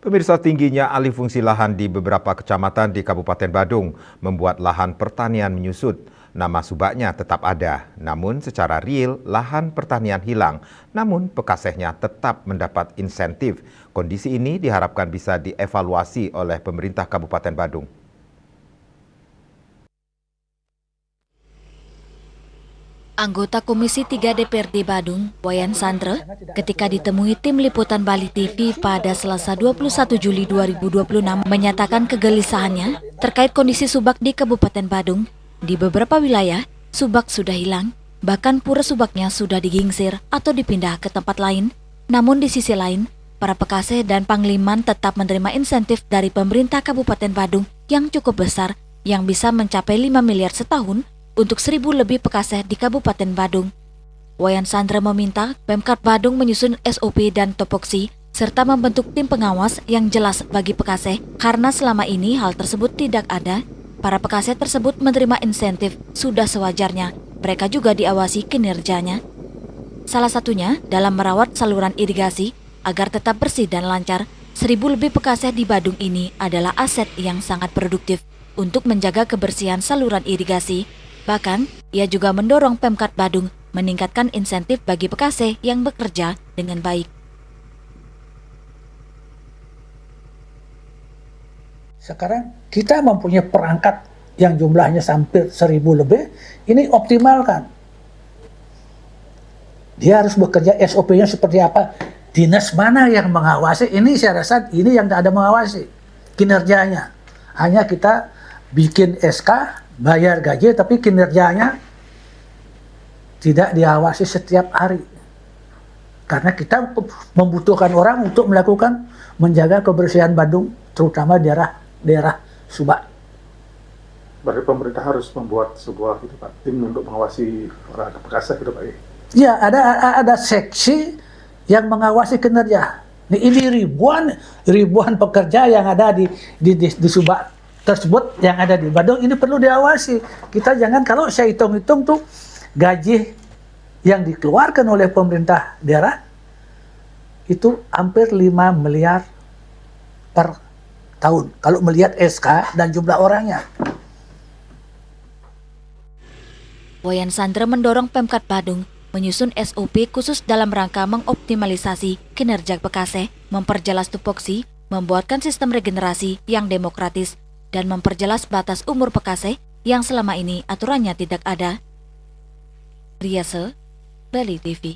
Pemirsa, tingginya alih fungsi lahan di beberapa kecamatan di Kabupaten Badung membuat lahan pertanian menyusut. Nama subaknya tetap ada, namun secara real lahan pertanian hilang, namun pekasehnya tetap mendapat insentif. Kondisi ini diharapkan bisa dievaluasi oleh pemerintah Kabupaten Badung. Anggota Komisi 3 DPRD Badung, Wayan Sandre, ketika ditemui tim liputan Bali TV pada Selasa 21 Juli 2026 menyatakan kegelisahannya terkait kondisi subak di Kabupaten Badung. Di beberapa wilayah, subak sudah hilang, bahkan pura subaknya sudah digingsir atau dipindah ke tempat lain. Namun di sisi lain, para pekaseh dan pangliman tetap menerima insentif dari pemerintah Kabupaten Badung yang cukup besar, yang bisa mencapai 5 miliar setahun untuk 1.000 lebih pekaseh di Kabupaten Badung. Wayan Sandre meminta Pemkab Badung menyusun SOP dan topoksi serta membentuk tim pengawas yang jelas bagi pekaseh karena selama ini hal tersebut tidak ada. Para pekaseh tersebut menerima insentif sudah sewajarnya, mereka juga diawasi kinerjanya. Salah satunya dalam merawat saluran irigasi agar tetap bersih dan lancar. 1.000 lebih pekaseh di Badung ini adalah aset yang sangat produktif untuk menjaga kebersihan saluran irigasi. Bahkan, ia juga mendorong Pemkab Badung meningkatkan insentif bagi pekaseh yang bekerja dengan baik. Sekarang kita mempunyai perangkat yang jumlahnya hampir 1.000 lebih, ini optimalkan. Dia harus bekerja, SOP-nya seperti apa, dinas mana yang mengawasi, ini saya rasa ini yang tidak ada mengawasi kinerjanya. Hanya kita bikin SK, bayar gaji, tapi kinerjanya tidak diawasi setiap hari. Karena kita membutuhkan orang untuk menjaga kebersihan Badung, terutama daerah Subak. Berarti pemerintah harus membuat sebuah tim untuk mengawasi para pekaseh gitu Pak. Ya, ada seksi yang mengawasi kinerja. Ini ribuan pekerja yang ada di Subak tersebut yang ada di Badung, ini perlu diawasi. Kita jangan, kalau saya hitung-hitung tuh gaji yang dikeluarkan oleh pemerintah daerah itu hampir 5 miliar per tahun kalau melihat SK dan jumlah orangnya. Wayan Sandre mendorong Pemkab Badung menyusun SOP khusus dalam rangka mengoptimalisasi kinerja pekaseh, memperjelas tupoksi, membuatkan sistem regenerasi yang demokratis, dan memperjelas batas umur pekaseh yang selama ini aturannya tidak ada. Riase, Bali TV.